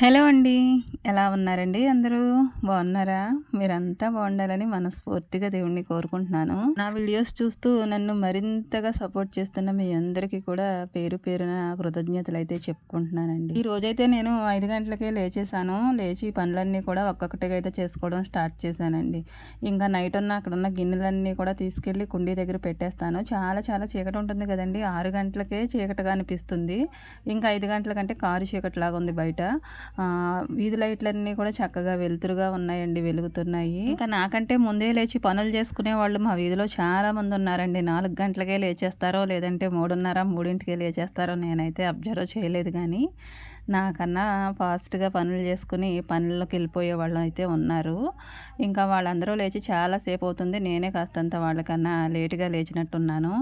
Hello అండి. ఎలా ఉన్నారండి అందరూ? బాగున్నారా? మీరంతా బాగుండాలని మనస్ఫూర్తిగా దేవుడిని కోరుకుంటున్నాను. నా వీడియోస్ చూస్తూ నన్ను మరింతగా సపోర్ట్ చేస్తున్న మీ అందరికీ కూడా పేరు పేరున కృతజ్ఞతలైతే చెప్పుకుంటున్నానండి. ఈ రోజైతే నేను 5 గంటలకే లేచేశాను. లేచి పనులన్నీ కూడా ఒక్కొక్కటిగా అయితే చేసుకోవడం స్టార్ట్ చేశానండి. ఇంకా నైట్ అక్కడున్న గిన్నెలన్నీ కూడా తీసుకెళ్ళి కుండీ దగ్గర పెట్టేస్తాను. చాలా చాలా చీకటి ఉంటుంది కదండీ! 6 గంటలకే చీకటిగా అనిపిస్తుంది. ఇంకా 5 గంటల కంటే కారు చీకటిలాగా ఉంది బయట. వీధి లైట్లన్నీ కూడా చక్కగా వెలుతురుగా ఉన్నాయండి, వెలుగుతున్నాయి. ఇంకా నాకంటే ముందే లేచి పనులు చేసుకునే వాళ్ళు మా వీధిలో చాలా మంది ఉన్నారండి. 4 గంటలకే లేచేస్తారో లేదంటే 3:30, 3కే లేచేస్తారో నేనైతే అబ్జర్వ్ చేయలేదు కానీ నాకన్నా ఫాస్ట్గా పనులు చేసుకుని పనుల్లోకి వెళ్ళిపోయే వాళ్ళు అయితే ఉన్నారు. ఇంకా వాళ్ళందరూ లేచి చాలాసేపు అవుతుంది. నేనే కాస్తంత వాళ్ళకన్నా లేటుగా లేచినట్టున్నాను.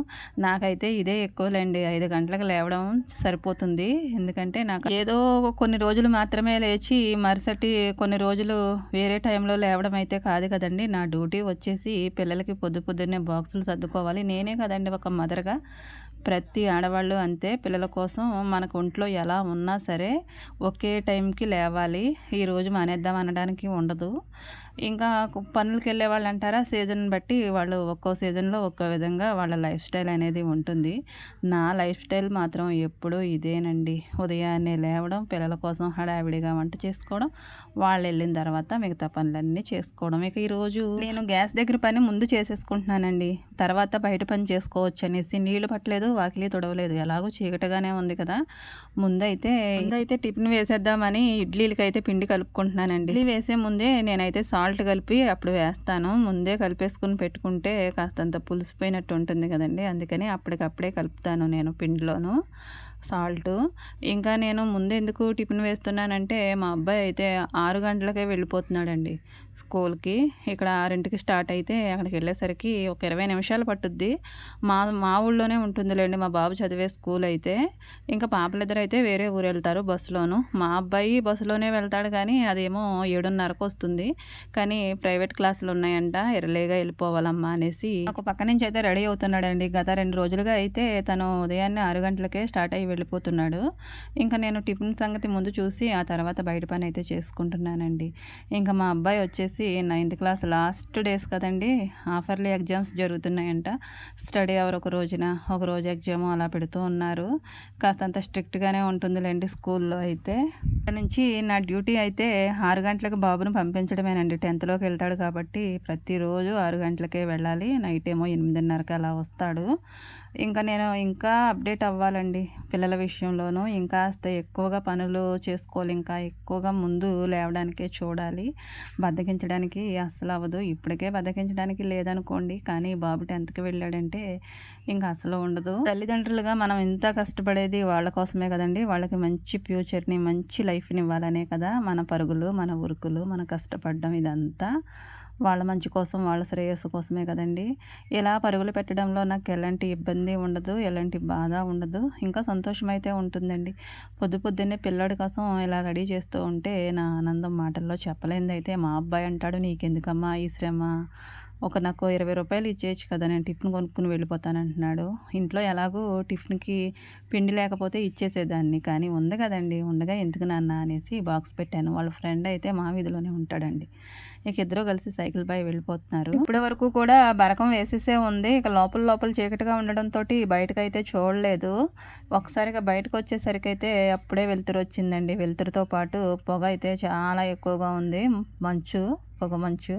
నాకైతే ఇదే ఎక్కువలేండి. 5 గంటలకు లేవడం సరిపోతుంది. ఎందుకంటే నాకు ఏదో కొన్ని రోజులు మాత్రమే లేచి మరుసటి కొన్ని రోజులు వేరే టైంలో లేవడం అయితే కాదు కదండి. నా డ్యూటీ వచ్చేసి పిల్లలకి పొద్దున్నే బాక్సులు సర్దుకోవాలి. నేనే కదండి ఒక మదర్గా. ప్రతి ఆడవాళ్ళు అంతే. పిల్లల కోసం మనకు ఒంట్లో ఎలా ఉన్నా సరే ఒకే టైంకి లేవాలి. ఈరోజు మానేద్దాం అనడానికి ఉండదు. ఇంకా పనులకెళ్ళే వాళ్ళు అంటారా, సీజన్ బట్టి వాళ్ళు ఒక్కో సీజన్లో ఒక్కో విధంగా వాళ్ళ లైఫ్ స్టైల్ అనేది ఉంటుంది. నా లైఫ్ స్టైల్ మాత్రం ఎప్పుడూ ఇదేనండి. ఉదయాన్నే లేవడం, పిల్లల కోసం హడావిడిగా వంట చేసుకోవడం, వాళ్ళు వెళ్ళిన తర్వాత మిగతా పనులన్నీ చేసుకోవడం. ఇక ఈరోజు నేను గ్యాస్ దగ్గర పని ముందు చేసేసుకుంటున్నానండి. తర్వాత బయట పని చేసుకోవచ్చు అనేసి. నీళ్లు పట్టలేదు, వాకిలి తుడవలేదు, ఎలాగో చీకటిగానే ఉంది కదా. ముందైతే టిఫిన్ వేసేద్దామని ఇడ్లీలకైతే పిండి కలుపుకుంటున్నానండి. ఇడ్లీ వేసే ముందే నేనైతే సాల్ట్ కలిపి అప్పుడు వేస్తాను. ముందే కలిపేసుకుని పెట్టుకుంటే కాస్తంత పులిసిపోయినట్టు ఉంటుంది కదండి. అందుకని అప్పటికప్పుడే కలుపుతాను నేను పిండిలోను సాల్టు. ఇంకా నేను ముందెందుకు టిఫిన్ వేస్తున్నానంటే మా అబ్బాయి అయితే 6 గంటలకే వెళ్ళిపోతున్నాడండి స్కూల్కి. ఇక్కడ 6కి స్టార్ట్ అయితే అక్కడికి వెళ్ళేసరికి ఒక 20 నిమిషాలు పట్టుద్ది. మా మా ఊళ్ళోనే ఉంటుందిలేండి మా బాబు చదివే స్కూల్ అయితే. ఇంకా పాపలిద్దరు అయితే వేరే ఊరు వెళ్తారు బస్సులోను. మా అబ్బాయి బస్సులోనే వెళ్తాడు కానీ అదేమో 7:30కు వస్తుంది. కానీ ప్రైవేట్ క్లాసులు ఉన్నాయంట, ఎర్లీగా వెళ్ళిపోవాలమ్మా అనేసి ఒక పక్క నుంచి అయితే రెడీ అవుతున్నాడండి. గత 2 రోజులుగా అయితే తను ఉదయాన్నే 6 గంటలకే స్టార్ట్ అయ్యి వెళ్ళిపోతున్నాడు. ఇంకా నేను టిఫిన్ సంగతి ముందు చూసి ఆ తర్వాత బయట పని అయితే చేసుకుంటున్నానండి. ఇంకా మా అబ్బాయి వచ్చేసి 9th క్లాస్ లాస్ట్ డేస్ కదండి. హాఫర్లీ ఎగ్జామ్స్ జరుగుతున్నాయంట. స్టడీ అవర్ ఒక రోజున ఒక రోజు ఎగ్జామ్ అలా పెడుతూ ఉన్నారు. కాస్తంత స్ట్రిక్ట్గానే ఉంటుందిలేండి స్కూల్లో అయితే. ఇక్కడ నుంచి నా డ్యూటీ అయితే 6 గంటలకు బాబును పంపించడమేనండి. 10థ్లోకి వెళ్తాడు కాబట్టి ప్రతిరోజు 6 గంటలకే వెళ్ళాలి. నైట్ ఏమో 8:30కి అలా వస్తాడు. ఇంకా నేను ఇంకా అప్డేట్ అవ్వాలండి పిల్లల విషయంలోనూ. ఇంకాస్త ఎక్కువగా పనులు చేసుకోవాలి. ఇంకా ఎక్కువగా ముందు లేవడానికే చూడాలి. బద్ధకించడానికి అస్సలు అవ్వదు. ఇప్పటికే బద్ధకించడానికి లేదనుకోండి, కానీ బాబు 10థ్కి వెళ్ళాడంటే ఇంకా అసలు ఉండదు. తల్లిదండ్రులుగా మనం ఇంత కష్టపడేది వాళ్ళ కోసమే కదండి. వాళ్ళకి మంచి ఫ్యూచర్ని, మంచి లైఫ్ని ఇవ్వాలనే కదా మన పరుగులు, మన ఉరుకులు, మన కష్టపడడం ఇదంతా. వాళ్ళ మంచి కోసం, వాళ్ళ శ్రేయస్సు కోసమే కదండి. ఇలా పరుగులు పెట్టడంలో నాకు ఎలాంటి ఇబ్బంది ఉండదు, ఎలాంటి బాధ ఉండదు. ఇంకా సంతోషమైతే ఉంటుందండి. పొద్దున్నే పిల్లాడి కోసం ఇలా రెడీ చేస్తూ ఉంటే నా ఆనందం మాటల్లో చెప్పలేనిదైతే. మా అబ్బాయి అంటాడు, నీకెందుకమ్మా ఈ శ్రమ, నాకు 20 రూపాయలు ఇచ్చేయచ్చు కదా, నేను టిఫిన్ కొనుక్కుని వెళ్ళిపోతానంటున్నాడు. ఇంట్లో ఎలాగో టిఫిన్కి పిండి లేకపోతే ఇచ్చేసేదాన్ని, కానీ ఉంది కదండి, ఉండగా ఎందుకు నాన్న అనేసి బాక్స్ పెట్టాను. వాళ్ళ ఫ్రెండ్ అయితే మా వీధిలోనే ఉంటాడండి. ఇక ఇద్దరు కలిసి సైకిల్ పై వెళ్ళిపోతున్నారు. ఇప్పటి వరకు కూడా బరకం వేసేసే ఉంది. ఇక లోపల చీకటిగా ఉండడంతో బయటకైతే చూడలేదు. ఒకసారిగా బయటకు వచ్చేసరికి అయితే అప్పుడే వెలుతురు వచ్చిందండి. వెలుతురుతో పాటు పొగ అయితే చాలా ఎక్కువగా ఉంది. పొగ మంచు.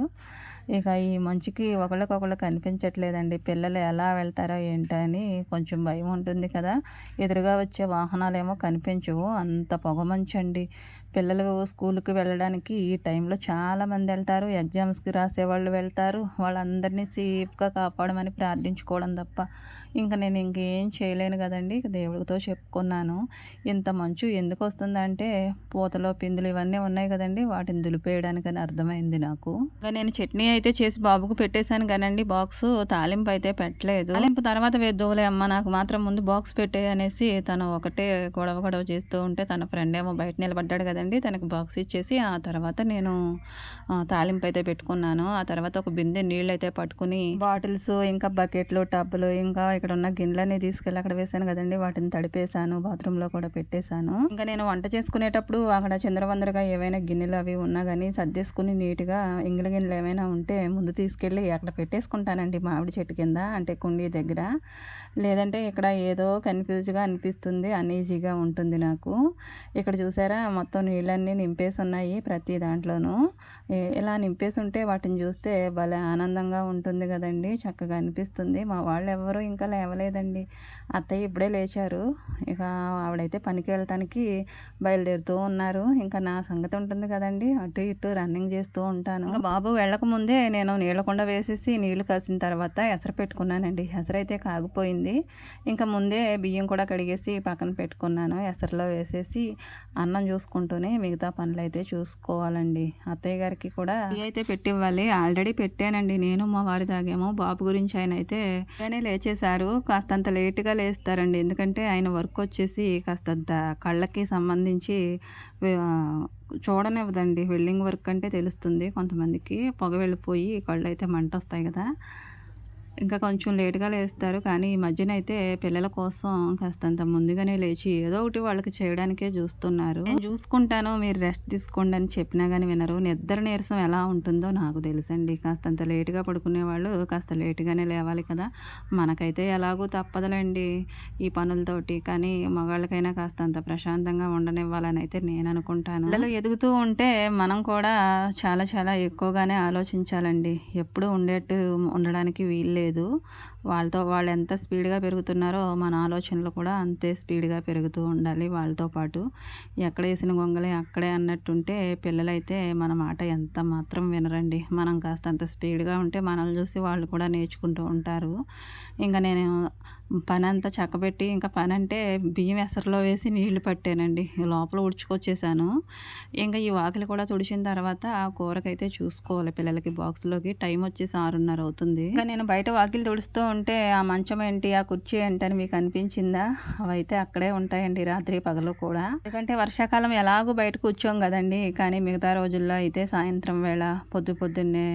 ఇక ఈ మంచుకి ఒకళ్ళకొకళ్ళు కనిపించట్లేదండి. పిల్లలు ఎలా వెళ్తారో ఏంటో అని కొంచెం భయం ఉంటుంది కదా. ఎదురుగా వచ్చే వాహనాలేమో కనిపించవు, అంత పొగ మంచండి. పిల్లలు స్కూల్కి వెళ్ళడానికి ఈ టైంలో చాలామంది వెళ్తారు. ఎగ్జామ్స్కి రాసేవాళ్ళు వెళ్తారు. వాళ్ళందరినీ సేఫ్గా కాపాడమని ప్రార్థించుకోవడం తప్ప ఇంకా నేను ఇంకేం చేయలేను కదండి. ఇక దేవుడితో చెప్పుకున్నాను. ఇంత మంచు ఎందుకు వస్తుందంటే పూతలో పిందులు ఇవన్నీ ఉన్నాయి కదండి, వాటిని దులిపేయడానికని అర్థమైంది నాకు. ఇంకా నేను చట్నీ అయితే చేసి బాబుకు పెట్టేశాను కానండి, బాక్స్ తాలింపు అయితే పెట్టలేదు. తాలింపు తర్వాత వేద్దువులే అమ్మ, నాకు మాత్రం ముందు బాక్స్ పెట్టే అనేసి తను ఒకటే గొడవ చేస్తూ ఉంటే, తన ఫ్రెండ్ ఏమో బయట నిలబడ్డాడు కదండి, తనకి బాక్స్ ఇచ్చేసి ఆ తర్వాత నేను తాలింపు అయితే పెట్టుకున్నాను. ఆ తర్వాత ఒక బిందె నీళ్ళు అయితే పట్టుకుని బాటిల్స్, ఇంకా బకెట్లు, టబ్బులు, ఇంకా ఇక్కడ ఉన్న గిన్నెలన్నీ తీసుకెళ్ళి అక్కడ వేసాను కదండి, వాటిని తడిపేశాను, బాత్రూంలో కూడా పెట్టేశాను. ఇంకా నేను వంట చేసుకునేటప్పుడు అక్కడ చిందరవందరగా ఏవైనా గిన్నెలు అవి ఉన్నా కానీ సర్దేసుకుని నీట్గా ఇంగిలి గిన్నెలు ఏమైనా ఉంటే ముందు తీసుకెళ్ళి అక్కడ పెట్టేసుకుంటానండి, మామిడి చెట్టు కింద, అంటే కుండీ దగ్గర. లేదంటే ఇక్కడ ఏదో కన్ఫ్యూజ్గా అనిపిస్తుంది, అన్ఈజీగా ఉంటుంది నాకు. ఇక్కడ చూసారా మొత్తం నీళ్ళన్నీ నింపేసి ఉన్నాయి ప్రతి దాంట్లోనూ. ఇలా నింపేసి ఉంటే వాటిని చూస్తే భలే ఆనందంగా ఉంటుంది కదండి, చక్కగా అనిపిస్తుంది. మా వాళ్ళు ఎవరు ఇంకా లేవలేదండి, అత్తయ్య ఇప్పుడే లేచారు. ఇక ఆవిడైతే పనికి వెళ్ళటానికి బయలుదేరుతూ ఉన్నారు. ఇంకా నా సంగతి ఉంటుంది కదండి, అటు ఇటు రన్నింగ్ చేస్తూ ఉంటాను. ఇంకా బాబు వెళ్ళకముందే నేను నీళ్ళ కుండ వేసేసి నీళ్లు కాసిన తర్వాత ఎసరు పెట్టుకున్నానండి. ఎసరు అయితే కాగిపోయింది. ఇంకా ముందే బియ్యం కూడా కడిగేసి పక్కన పెట్టుకున్నాను. ఎసరులో వేసేసి అన్నం చూసుకుంటూనే మిగతా పనులు అయితే చూసుకోవాలండి. అత్తయ్య గారికి కూడా టీ అయితే పెట్టివ్వాలి. ఆల్రెడీ పెట్టానండి, నేను మా వారి తాగేమో. బాబు గురించి ఆయన అయితే లేచేశారు. కాస్తంత లేటుగా లేస్తారండి, ఎందుకంటే ఆయన వర్క్ వచ్చేసి కాస్తంత కళ్ళకి సంబంధించి చూడనివ్వదండి. వెల్డింగ్ వర్క్ అంటే తెలుస్తుంది కొంతమందికి, పొగ వెళ్ళిపోయి కళ్ళు అయితే మంట వస్తాయి కదా, ఇంకా కొంచెం లేట్గా లేస్తారు. కానీ ఈ మధ్యన అయితే పిల్లల కోసం కాస్తంత ముందుగానే లేచి ఏదో ఒకటి వాళ్ళకి చేయడానికే చూస్తున్నారు. నేను చూసుకుంటాను, మీరు రెస్ట్ తీసుకోండి అని చెప్పినా కానీ వినరు. నిద్ర నీరసం ఎలా ఉంటుందో నాకు తెలుసండి. కాస్తంత లేటుగా పడుకునే వాళ్ళు కాస్త లేటుగానే లేవాలి కదా, మనకైతే ఎలాగూ తప్పదులేండి ఈ పనులతోటి. కానీ మగాళ్ళకైనా కాస్తంత ప్రశాంతంగా ఉండనివ్వాలని అయితే నేను అనుకుంటాను. పిల్లలు ఎదుగుతూ ఉంటే మనం కూడా చాలా చాలా ఎక్కువగానే ఆలోచించాలండి. ఎప్పుడు ఉండడానికి వీలు లేదు. వాళ్ళు ఎంత స్పీడ్గా పెరుగుతున్నారో మన ఆలోచనలు కూడా అంతే స్పీడ్గా పెరుగుతూ ఉండాలి వాళ్ళతో పాటు. ఎక్కడ వేసిన గొంగలే అక్కడే అన్నట్టుంటే పిల్లలైతే మన మాట ఎంత మాత్రం వినరండి. మనం కాస్తంత స్పీడ్గా ఉంటే మనల్ని చూసి వాళ్ళు కూడా నేర్చుకుంటూ ఉంటారు. ఇంకా నేను పని అంతా చక్కబెట్టి, ఇంకా పని అంటే బియ్యం ఎసరులో వేసి నీళ్లు పట్టానండి, లోపల ఉడుచుకొచ్చేసాను. ఇంకా ఈ వాకిలి కూడా తుడిచిన తర్వాత ఆ కూరకైతే చూసుకోవాలి పిల్లలకి బాక్స్లోకి. టైం వచ్చేసి 6:30 అవుతుంది. ఇంకా నేను బయట వాకిలి తుడుస్తూ ఉంటే ఆ మంచం ఏంటి, ఆ కుర్చీ ఏంటి అని మీకు అనిపించిందా? అవైతే అక్కడే ఉంటాయండి రాత్రి పగలు కూడా. ఎందుకంటే వర్షాకాలం ఎలాగో బయట కూర్చోం కదండి, కానీ మిగతా రోజుల్లో అయితే సాయంత్రం వేళ పొద్దున్నే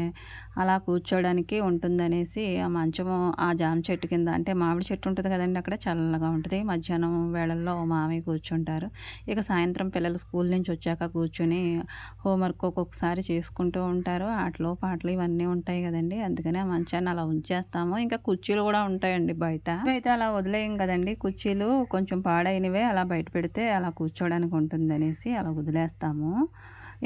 అలా కూర్చోడానికి ఉంటుందనేసి ఆ మంచము ఆ జామ చెట్టు కింద, అంటే మామిడి చెట్టు ఉంటుంది కదండి, అక్కడ చల్లగా ఉంటుంది. మధ్యాహ్నం వేళల్లో మామయ్య కూర్చుంటారు. ఇక సాయంత్రం పిల్లలు స్కూల్ నుంచి వచ్చాక కూర్చొని హోంవర్క్ ఒక్కొక్కసారి చేసుకుంటూ ఉంటారు. ఆటలు పాటలు ఇవన్నీ ఉంటాయి కదండి, అందుకని ఆ మంచాన్ని అలా ఉంచేస్తాము. ఇంకా కుర్చీలు కూడా ఉంటాయండి బయట, అయితే అలా వదిలేయం కదండి. కుర్చీలు కొంచెం పాడైనవే అలా బయట పెడితే అలా కూర్చోడానికి ఉంటుంది అనేసి అలా వదిలేస్తాము.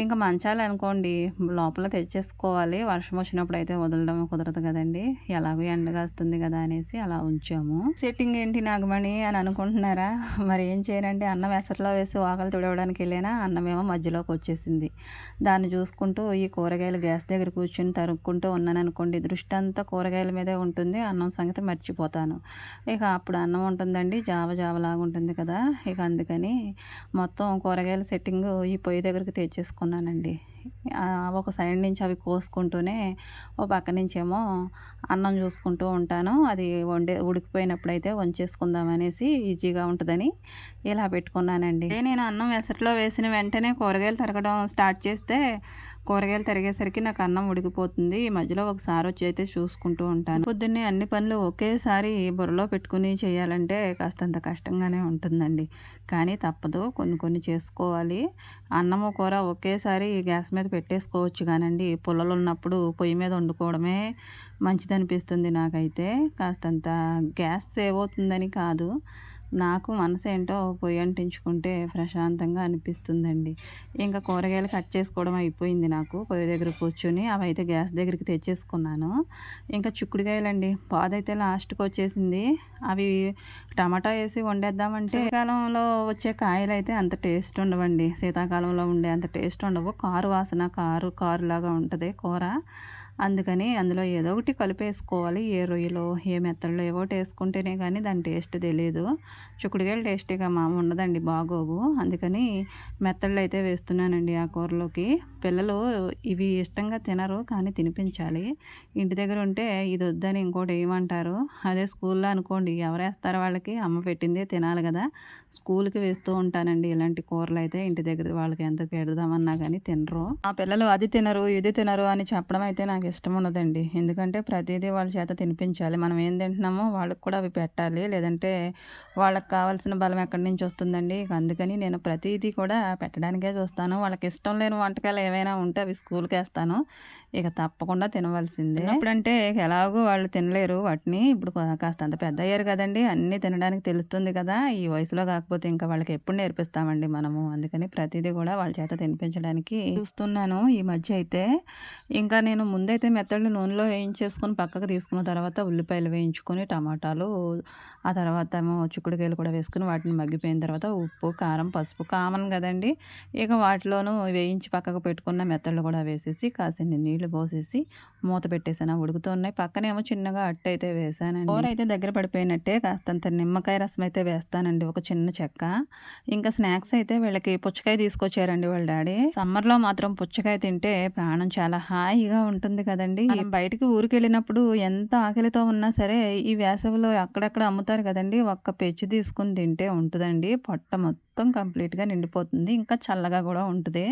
ఇంకా మంచాలు అనుకోండి లోపల తెచ్చేసుకోవాలి, వర్షం వచ్చినప్పుడు అయితే వదలడం కుదరదు కదండి, ఎలాగో ఎండగా వస్తుంది కదా అనేసి అలా ఉంచాము. సెట్టింగ్ ఏంటి నాగమణి అని అనుకుంటున్నారా? మరి ఏం చేయనండి, అన్నం ఎసరులో వేసి వాకలు తుడవడానికి వెళ్ళినా అన్నమేమో మధ్యలోకి వచ్చేసింది. దాన్ని చూసుకుంటూ ఈ కూరగాయలు గ్యాస్ దగ్గర కూర్చొని తరుక్కుంటూ ఉన్నాను అనుకోండి, దృష్టి అంతా కూరగాయల మీదే ఉంటుంది, అన్నం సంగతి మర్చిపోతాను. ఇక అప్పుడు అన్నం ఉంటుందండి జావలాగా ఉంటుంది కదా, ఇక అందుకని మొత్తం కూరగాయల సెట్టింగ్ ఈ పొయ్యి దగ్గరికి తెచ్చేసుకున్నానండి. ఒక సైడ్ నుంచి అవి కోసుకుంటూనే ఓ పక్క నుంచేమో అన్నం చూసుకుంటూ ఉంటాను. అది ఉడికిపోయినప్పుడైతే వంచేసుకుందాం అనేసి ఈజీగా ఉంటుందని ఇలా పెట్టుకున్నానండి. నేను అన్నం ఎసట్లో వేసిన వెంటనే కూరగాయలు తరగడం స్టార్ట్ చేస్తే కూరగాయలు తరిగేసరికి నాకు అన్నం ఉడికిపోతుంది. ఈ మధ్యలో ఒకసారి వచ్చి అయితే చూసుకుంటూ ఉంటాను. పొద్దున్నే అన్ని పనులు ఒకేసారి బుర్రలో పెట్టుకుని చేయాలంటే కాస్తంత కష్టంగానే ఉంటుందండి, కానీ తప్పదు, కొన్ని చేసుకోవాలి. అన్నము కూర ఒకేసారి గ్యాస్ మీద పెట్టేసుకోవచ్చు కానండి, పుల్లలు ఉన్నప్పుడు పొయ్యి మీద వండుకోవడమే మంచిదనిపిస్తుంది నాకైతే. కాస్తంత గ్యాస్ సేవ్ అవుతుందని కాదు, నాకు మనసు ఏంటో పొయ్యి అంటించుకుంటే ప్రశాంతంగా అనిపిస్తుందండి. ఇంకా కూరగాయలు కట్ చేసుకోవడం అయిపోయింది నాకు, పొయ్యి దగ్గర కూర్చొని అవి అయితే గ్యాస్ దగ్గరికి తెచ్చేసుకున్నాను. ఇంకా చిక్కుడుకాయలండి, పాదైతే లాస్ట్కి వచ్చేసింది. అవి టమాటా వేసి వండేద్దామంటే శీతాకాలంలో వచ్చే కాయలు అయితే అంత టేస్ట్ ఉండవండి, శీతాకాలంలో ఉండే అంత టేస్ట్ ఉండవు. కారు వాసన, కారు లాగా ఉంటుంది కూర. అందుకని అందులో ఏదో ఒకటి కలిపేసుకోవాలి. ఏ రొయ్యలో, ఏ మెత్తల్లో ఏవో ఒకటి వేసుకుంటేనే కానీ దాని టేస్ట్ తెలీదు. చిక్కుడుకాయలు టేస్టీగా ఉండదండి, బాగోవు. అందుకని మెత్తళ్ళు అయితే వేస్తున్నానండి ఆ కూరలోకి. పిల్లలు ఇవి ఇష్టంగా తినరు, కానీ తినిపించాలి. ఇంటి దగ్గర ఉంటే ఇది వద్దని ఇంకోటి ఏమంటారు. అదే స్కూల్లో అనుకోండి, ఎవరేస్తారో వాళ్ళకి, అమ్మ పెట్టిందే తినాలి కదా. స్కూల్కి వేస్తూ ఉంటానండి ఇలాంటి కూరలు అయితే. ఇంటి దగ్గర వాళ్ళకి ఎంత పెడదామన్నా కానీ తినరు. ఆ పిల్లలు అది తినరు, ఇది తినరు అని చెప్పడం అయితే నాకు ఇష్టం ఉండదండి. ఎందుకంటే ప్రతిదీ వాళ్ళ చేత తినిపించాలి. మనం ఏం తింటున్నామో వాళ్ళకి కూడా అవి పెట్టాలి. లేదంటే వాళ్ళకి కావాల్సిన బలం ఎక్కడి నుంచి వస్తుందండి. అందుకని నేను ప్రతిదీ కూడా పెట్టడానికే చూస్తాను. వాళ్ళకి ఇష్టం లేని వంటకాలు ఏవైనా ఉంటే అవి స్కూల్కి వేస్తాను. ఇక తప్పకుండా తినవలసిందే. అప్పుడంటే ఎలాగో వాళ్ళు తినలేరు వాటిని. ఇప్పుడు కాస్త అంత పెద్ద అయ్యారు కదండి, అన్నీ తినడానికి తెలుస్తుంది కదా. ఈ వయసులో కాకపోతే ఇంకా వాళ్ళకి ఎప్పుడు నేర్పిస్తామండి మనము. అందుకని ప్రతిదీ కూడా వాళ్ళ చేత తినిపించడానికి చూస్తున్నాను ఈ మధ్య అయితే. ఇంకా నేను ముందైతే మెత్తళ్ళు నూనెలో వేయించేసుకొని పక్కకు తీసుకున్న తర్వాత ఉల్లిపాయలు వేయించుకొని, టమాటాలు, ఆ తర్వాత ఏమో చిక్కుడుకాయలు కూడా వేసుకుని వాటిని మగ్గిపోయిన తర్వాత ఉప్పు, కారం, పసుపు కామన్ కదండి. ఇక వాటిలోనూ వేయించి పక్కకు పెట్టుకున్న మెత్తళ్ళు కూడా వేసేసి కాసిన్ని నీళ్లు పోసేసి మూత పెట్టేసాను. ఉడుకుతున్నాయి. పక్కనేమో చిన్నగా అట్టు అయితే వేసానండి. కూర అయితే దగ్గర పడిపోయినట్టే. కాస్తంత నిమ్మకాయ రసం అయితే వేస్తానండి, ఒక చిన్న చెక్క. ఇంకా స్నాక్స్ అయితే వీళ్ళకి పుచ్చకాయ తీసుకొచ్చారండి వాళ్ళ డాడీ. సమ్మర్లో మాత్రం పుచ్చకాయ తింటే ప్రాణం చాలా హాయిగా ఉంటుంది కదండి. మనం బయటికి ఊరికి వెళ్ళినప్పుడు ఎంత ఆకలితో ఉన్నా సరే ఈ వేసవిలో అక్కడక్కడ అమ్ముతారు కదండి, ఒక్క పెచ్చు తీసుకుని తింటే ఉంటుందండి. పొట్ట మొత్తం కంప్లీట్గా నిండిపోతుంది, ఇంకా చల్లగా కూడా ఉంటుంది.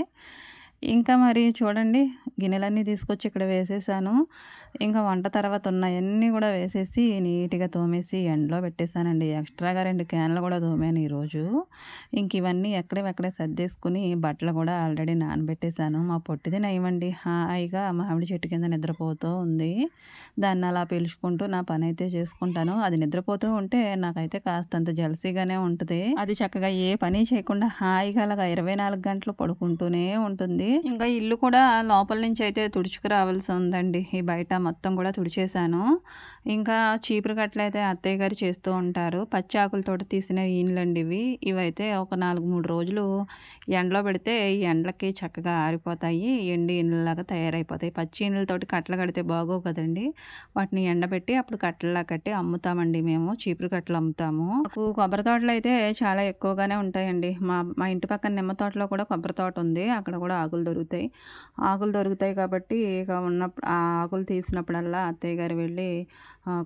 ఇంకా మరి చూడండి, గిన్నెలన్నీ తీసుకొచ్చి ఇక్కడ వేసేసాను. ఇంకా వంట తర్వాత ఉన్నయన్నీ కూడా వేసేసి నీట్‌గా తోమేసి ఎండలో పెట్టేసానండి. ఎక్స్‌ట్రాగా 2 క్యాన్లు కూడా తోమాను ఈరోజు. ఇంక ఇవన్నీ ఎక్కడివక్కడే సర్దేసుకొని బట్టలు కూడా ఆల్రెడీ నానబెట్టేసాను. మా పొట్టిది నయమండి, హాయిగా మామిడి చెట్టు కింద నిద్రపోతూ ఉంది. దాన్ని అలా పీల్చుకుంటూ నా పనైతే చేసుకుంటాను. అది నిద్రపోతూ ఉంటే నాకైతే కాస్తంత జెలసీగానే ఉంటది. అది చక్కగా ఏ పని చేయకుండా హాయిగా అలాగా 24 గంటలు పడుకుంటూనే ఉంటుంది. ఇంకా ఇల్లు కూడా లోపల నుంచి అయితే తుడుచుకురావాల్సి ఉందండి. ఈ బయట మొత్తం కూడా తుడిచేసాను. ఇంకా చీపురు కట్టలైతే అత్తయ్య గారు చేస్తూ ఉంటారు. పచ్చి ఆకులతోటి తీసిన ఈనులండి ఇవి. ఇవైతే ఒక 4, 3 రోజులు ఎండలో పెడితే ఈ ఎండలకి చక్కగా ఆరిపోతాయి. ఎండి ఈనుల్లాగా తయారైపోతాయి. పచ్చి ఈనులతోటి కట్టలు కడితే బాగోవు కదండి. వాటిని ఎండబెట్టి అప్పుడు కట్టెల్లా కట్టి అమ్ముతామండి మేము. చీపురు కట్టలు అమ్ముతాము. మాకు కొబ్బరి తోటలు అయితే చాలా ఎక్కువగానే ఉంటాయండి. మా మా ఇంటి పక్కన నిమ్మ తోటలో కూడా కొబ్బరి తోట ఉంది. అక్కడ కూడా ఆకులు దొరుకుతాయి. ఆకులు దొరుకుతాయి కాబట్టి ఇక ఉన్నప్పుడు ఆ ఆకులు తీసినప్పుడల్లా అత్తయ్య గారు వెళ్ళి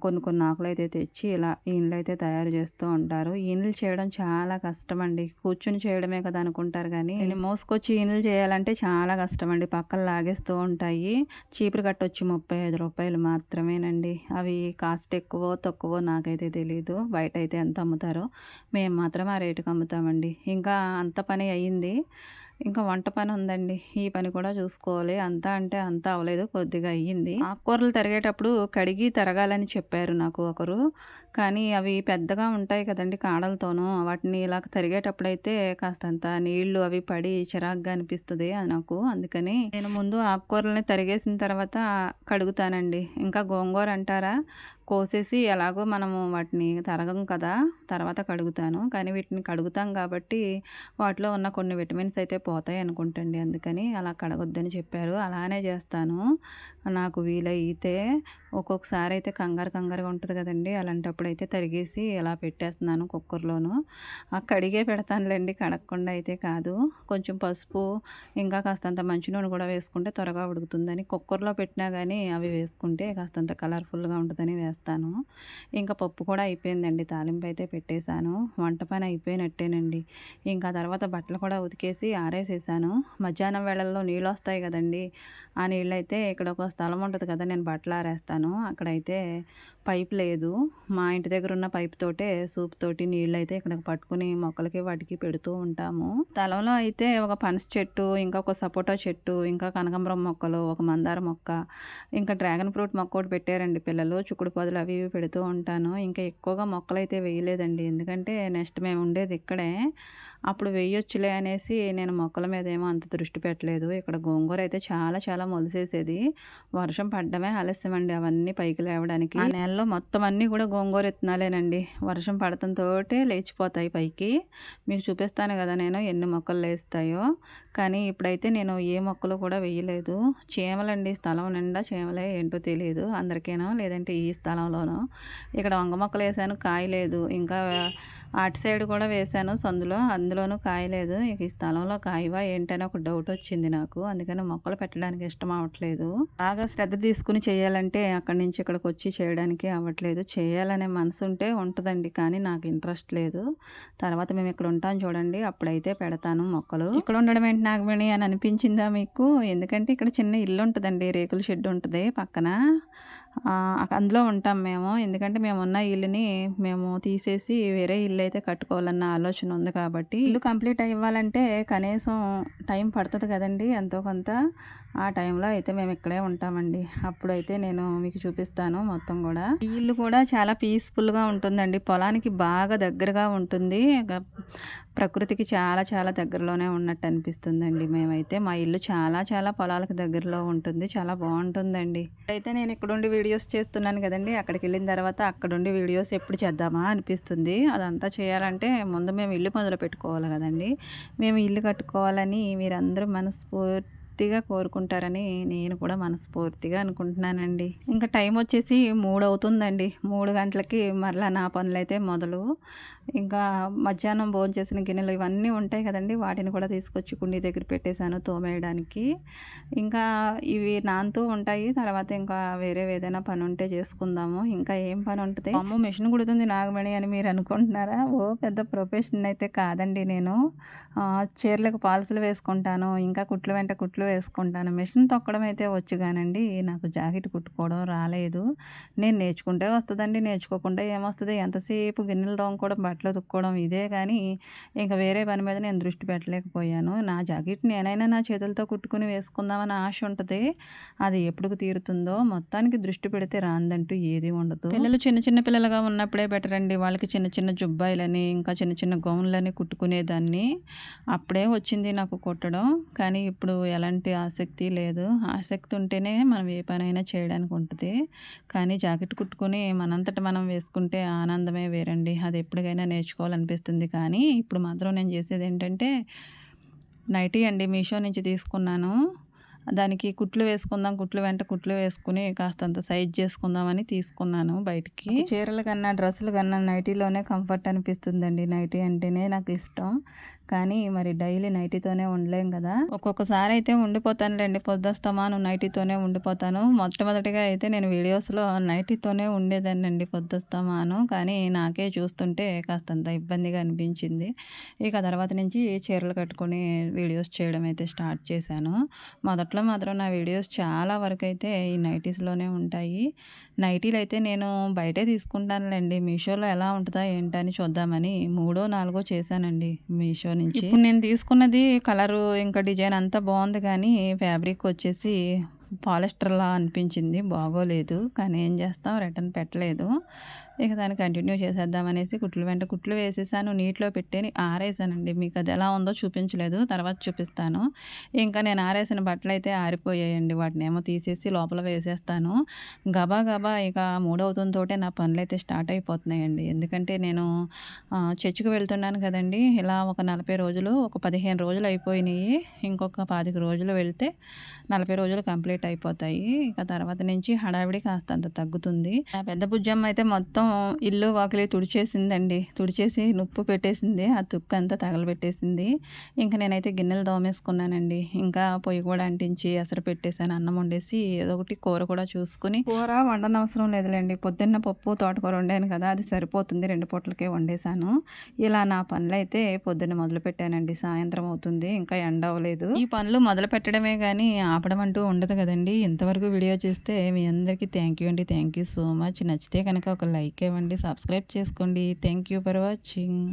కొన్ని కొన్ని ఆకులైతే తెచ్చి ఇలా ఈనులైతే తయారు చేస్తూ ఉంటారు. ఈనులు చేయడం చాలా కష్టమండి. కూర్చుని చేయడమే కదా అనుకుంటారు కానీ దీన్ని మోసుకొచ్చి ఈనులు చేయాలంటే చాలా కష్టమండి. పక్కన లాగేస్తూ ఉంటాయి. చీపురు కట్ట వచ్చి రూ. 35 మాత్రమేనండి. అవి కాస్ట్ ఎక్కువో తక్కువో నాకైతే తెలీదు. బయట అయితే ఎంత అమ్ముతారో, మేము మాత్రం ఆ రేటుకి అమ్ముతామండి. ఇంకా అంత పని అయ్యింది. ఇంకా వంట పని ఉందండి. ఈ పని కూడా చూసుకోవాలి. అంతా అంటే అంతా అవ్వలేదు, కొద్దిగా అయ్యింది. ఆకుకూరలు తరిగేటప్పుడు కడిగి తరగాలని చెప్పారు నాకు ఒకరు. కానీ అవి పెద్దగా ఉంటాయి కదండి కాడలతోనూ. వాటిని ఇలా తరిగేటప్పుడైతే కాస్తంత నీళ్లు అవి పడి చిరాకుగా అనిపిస్తుంది అది నాకు. అందుకని నేను ముందు ఆకుకూరలని తరిగేసిన తర్వాత కడుగుతానండి. ఇంకా గోంగూర అంటారా, కోసేసి ఎలాగో మనము వాటిని తరగం కదా, తర్వాత కడుగుతాను. కానీ వీటిని కడుగుతాం కాబట్టి వాటిలో ఉన్న కొన్ని విటమిన్స్ అయితే పోతాయి అనుకుంటండి. అందుకని అలా కడగొద్దని చెప్పారు. అలానే చేస్తాను నాకు వీలైతే. ఒక్కొక్కసారి అయితే కంగారుగా ఉంటుంది కదండి, అలాంటప్పుడు అయితే తరిగేసి ఇలా పెట్టేస్తున్నాను కుక్కర్లోను. కడిగే పెడతానులేండి, కడగకుండా అయితే కాదు. కొంచెం పసుపు ఇంకా కాస్తంత మంచి నూనె కూడా వేసుకుంటే త్వరగా ఉడుకుతుందని, కుక్కర్లో పెట్టినా కానీ అవి వేసుకుంటే కాస్తంత కలర్ఫుల్గా ఉంటుందని వేస్తాను. ఇంకా పప్పు కూడా అయిపోయిందండి, తాలింపు అయితే పెట్టేశాను. వంట పని అయిపోయినట్టేనండి. ఇంకా తర్వాత బట్టలు కూడా ఉతికేసి ఆరేసేసాను. మధ్యాహ్నం వేళల్లో నీళ్ళు వస్తాయి కదండి, ఆ నీళ్ళైతే ఇక్కడ ఒక స్థలం ఉంటుంది కదా, నేను బట్టలు ఆరేస్తాను. అక్కడైతే పైప్ లేదు. మా ఇంటి దగ్గర ఉన్న పైప్ తోటే సూప్ తోటి నీళ్ళైతే ఇక్కడ పట్టుకుని మొక్కలకి వాటికి పెడుతూ ఉంటాము. స్థలంలో అయితే ఒక పనస చెట్టు, ఇంకా ఒక సపోటా చెట్టు, ఇంకా కనకాంబరం మొక్కలు, ఒక మందార మొక్క, ఇంకా డ్రాగన్ ఫ్రూట్ మొక్క ఒకటి పెట్టారండి పిల్లలు. చుక్కుడు పొదలు అవి ఇవి పెడుతూ ఉంటాను. ఇంకా ఎక్కువగా మొక్కలైతే వేయలేదండి, ఎందుకంటే నెక్స్ట్ మేము ఉండేది ఇక్కడే. అప్పుడు వేయొచ్చులే అనేసి నేను మొక్కల మీద ఏమో అంత దృష్టి పెట్టలేదు. ఇక్కడ గోంగూర అయితే చాలా చాలా మొలిసేసేది. వర్షం పడ్డమే ఆలస్యం అండి అవన్నీ పైకి లేవడానికి. ఆ నెలలో మొత్తం అన్నీ కూడా గోంగూర విత్తనాలేనండి. వర్షం పడటంతోటే లేచిపోతాయి పైకి. మీకు చూపిస్తాను కదా నేను ఎన్ని మొక్కలు లేస్తాయో. కానీ ఇప్పుడైతే నేను ఏ మొక్కలు కూడా వేయలేదు. చీమలండి, స్థలం నిండా చీమలే, ఏంటో తెలియదు అందరికీనో లేదంటే ఈ స్థలంలోనో. ఇక్కడ వంగ మొక్కలు వేసాను, కాయ లేదు. ఇంకా అటు సైడ్ కూడా వేసాను సందులో, అందులోనూ కాయ లేదు. ఇక ఈ స్థలంలో కాయవా ఏంటని ఒక డౌట్ వచ్చింది నాకు. అందుకని మొక్కలు పెట్టడానికి ఇష్టం అవ్వట్లేదు. బాగా శ్రద్ధ తీసుకుని చేయాలంటే అక్కడి నుంచి ఇక్కడికి వచ్చి చేయడానికి అవ్వట్లేదు. చేయాలనే మనసు ఉంటే ఉంటుందండి, కానీ నాకు ఇంట్రెస్ట్ లేదు. తర్వాత మేము ఇక్కడ ఉంటాం చూడండి, అప్పుడైతే పెడతాను మొక్కలు. ఇక్కడ ఉండడం ఏంటి నాగమణి అని అనిపించిందా మీకు? ఎందుకంటే ఇక్కడ చిన్న ఇల్లు ఉంటుందండి, రేకుల షెడ్ ఉంటుంది పక్కన. అందులో ఉంటాం మేము. ఎందుకంటే మేమున్న ఇల్లుని మేము తీసేసి వేరే ఇల్లు అయితే కట్టుకోవాలన్న ఆలోచన ఉంది కాబట్టి. ఇల్లు కంప్లీట్ అవ్వాలంటే కనీసం టైం పడుతుంది కదండి, ఎంతో కొంత. ఆ టైంలో అయితే మేము ఇక్కడే ఉంటామండి. అప్పుడైతే నేను మీకు చూపిస్తాను మొత్తం కూడా. ఈ ఇల్లు కూడా చాలా పీస్ఫుల్గా ఉంటుందండి, పొలానికి బాగా దగ్గరగా ఉంటుంది. ప్రకృతికి చాలా చాలా దగ్గరలోనే ఉన్నట్టు అనిపిస్తుందండి. మేమైతే మా ఇల్లు చాలా చాలా పొలాలకు దగ్గరలో ఉంటుంది, చాలా బాగుంటుందండి. అయితే నేను ఇక్కడుండి వీడియోస్ చేస్తున్నాను కదండి, అక్కడికి వెళ్ళిన తర్వాత అక్కడుండి వీడియోస్ ఎప్పుడు చేద్దామా అనిపిస్తుంది. అదంతా చేయాలంటే ముందు మేము ఇల్లు మొదలు పెట్టుకోవాలి కదండి. మేము ఇల్లు కట్టుకోవాలని మీరందరూ మనస్ఫూర్తిగా కోరుకుంటారని నేను కూడా మనస్ఫూర్తిగా అనుకుంటున్నానండి. ఇంకా టైం వచ్చేసి 3 అవుతుందండి. 3 గంటలకి మరలా నా పనులైతే మొదలు. ఇంకా మధ్యాహ్నం భోజనం చేసిన గిన్నెలు ఇవన్నీ ఉంటాయి కదండి, వాటిని కూడా తీసుకొచ్చి కుండీ దగ్గర పెట్టేశాను తోమేయడానికి. ఇంకా ఇవి నానుతూ ఉంటాయి. తర్వాత ఇంకా వేరే ఏదైనా పని ఉంటే చేసుకుందాము. ఇంకా ఏం పని ఉంటుంది? అమ్మో మిషన్ కుడుతుంది నాగమణి అని మీరు అనుకుంటున్నారా? ఓ పెద్ద ప్రొఫెషన్ అయితే కాదండి నేను. చీరలకు పాల్సులు వేసుకుంటాను, ఇంకా కుట్లు వెంట కుట్లు వేసుకుంటాను. మిషన్ తొక్కడం అయితే వచ్చు కానండి, నాకు జాకెట్ కుట్టుకోవడం రాలేదు. నేను నేర్చుకుంటే వస్తుందండి, నేర్చుకోకుండా ఏమొస్తుంది? ఎంతసేపు గిన్నెలు తోముకోవడం, బట్టలు ఉతుక్కోవడం ఇదే కానీ ఇంకా వేరే పని మీద నేను దృష్టి పెట్టలేకపోయాను. నా జాకెట్ నేనైనా నా చేతులతో కుట్టుకుని వేసుకుందామని ఆశ ఉంటుంది. అది ఎప్పుడు తీరుతుందో. మొత్తానికి దృష్టి పెడితే రాందంటూ ఏది ఉండదు. పిల్లలు చిన్న చిన్న పిల్లలుగా ఉన్నప్పుడే బెటర్ అండి. వాళ్ళకి చిన్న చిన్న జుబ్బాయిలని ఇంకా చిన్న చిన్న గౌన్లని కుట్టుకునేదాన్ని. అప్పుడే వచ్చింది నాకు కుట్టడం. కానీ ఇప్పుడు ఎలాంటి ఆసక్తి లేదు. ఆసక్తి ఉంటేనే మనం ఏ పనైనా చేయడానికి ఉంటుంది. కానీ జాకెట్ కుట్టుకుని మనంతట మనం వేసుకుంటే ఆనందమే వేరండి. అది ఎప్పటికైనా నేర్చుకోవాలనిపిస్తుంది. కానీ ఇప్పుడు మాత్రం నేను చేసేది ఏంటంటే నైటీ అండి, మీషో నుంచి తీసుకున్నాను. దానికి కుట్లు వేసుకుందాం, కుట్లు వెంట కుట్లు వేసుకుని కాస్తంత సైజ్ చేసుకుందామని తీసుకున్నాను బయటికి. చీరల కన్నా డ్రెస్సుల కన్నా నైటీలోనే కంఫర్ట్ అనిపిస్తుందండి. నైటీ అంటేనే నాకు ఇష్టం. కానీ మరి డైలీ నైటీతోనే ఉండలేం కదా. ఒక్కొక్కసారి అయితే ఉండిపోతానులేండి, పొద్దుస్తమాను నైటీతోనే ఉండిపోతాను. మొట్టమొదటిగా అయితే నేను వీడియోస్లో నైటీతోనే ఉండేదాన్నండి పొద్దుస్తమాను. కానీ నాకే చూస్తుంటే కాస్తంత ఇబ్బందిగా అనిపించింది. ఇక తర్వాత నుంచి చీరలు కట్టుకొని వీడియోస్ చేయడం అయితే స్టార్ట్ చేశాను. మొదట్లో మాత్రం నా వీడియోస్ చాలా వరకు అయితే ఈ నైటీస్లోనే ఉంటాయి. నైటీలు అయితే నేను బయటే తీసుకుంటానులేండి. మీషోలో ఎలా ఉంటుందా ఏంటని చూద్దామని 3, 4 చేశానండి మీషో నుంచి. ఇప్పుడు నేను తీసుకున్నది కలరు ఇంకా డిజైన్ అంతా బాగుంది, కానీ ఫ్యాబ్రిక్ వచ్చేసి పాలిస్టర్లా అనిపించింది, బాగోలేదు. కానీ ఏం చేస్తాం, రిటర్న్ పెట్టలేదు. ఇక దాన్ని కంటిన్యూ చేసేద్దామనేసి కుట్లు వెంట కుట్లు వేసేసాను. నీటిలో పెట్టి ఆరేసానండి. మీకు అది ఎలా ఉందో చూపించలేదు, తర్వాత చూపిస్తాను. ఇంకా నేను ఆరేసిన బట్టలు అయితే ఆరిపోయాయండి. వాటిని ఏమో తీసేసి లోపల వేసేస్తాను. గబా గబా ఇక 3 అవుతుందోటే నా పనులు అయితే స్టార్ట్ అయిపోతున్నాయండి. ఎందుకంటే నేను చర్చికి వెళ్తున్నాను కదండి. ఇలా ఒక 40 రోజులు, ఒక 15 రోజులు అయిపోయినాయి. ఇంకొక 25 రోజులు వెళ్తే 40 రోజులు కంప్లీట్ అయిపోతాయి. ఇక తర్వాత నుంచి హడావిడి కాస్తంత తగ్గుతుంది. నా పెద్ద బుజ్జమ్మ అయితే మొత్తం ఇల్లు వాకిలి తుడిచేసిందండి. తుడిచేసి నుప్పు పెట్టేసింది, ఆ తుక్కు అంతా తగలబెట్టేసింది. ఇంకా నేనైతే గిన్నెలు దోమేసుకున్నానండి. ఇంకా పొయ్యి కూడా అంటించి ఎసరు పెట్టేశాను, అన్నం వండేసి ఏదో ఒకటి కూర కూడా చూసుకుని. కూర వండనవసరం లేదులేండి, పొద్దున్న పప్పు తోటకూర వండాను కదా, అది సరిపోతుంది. 2 పూటలకే వండేశాను. ఇలా నా పనులు అయితే పొద్దున్న మొదలు పెట్టానండి. సాయంత్రం అవుతుంది, ఇంకా ఎండ అవ్వలేదు. ఈ పనులు మొదలు పెట్టడమే కానీ ఆపడం అంటూ ఉండదు కదండి. ఇంతవరకు వీడియో చేస్తే మీ అందరికీ థ్యాంక్ యూ అండి. Thank you so much. నచ్చితే కనుక ఒక లైక్ ఇవ్వండి, సబ్స్క్రైబ్ చేసుకోండి. Thank you for watching.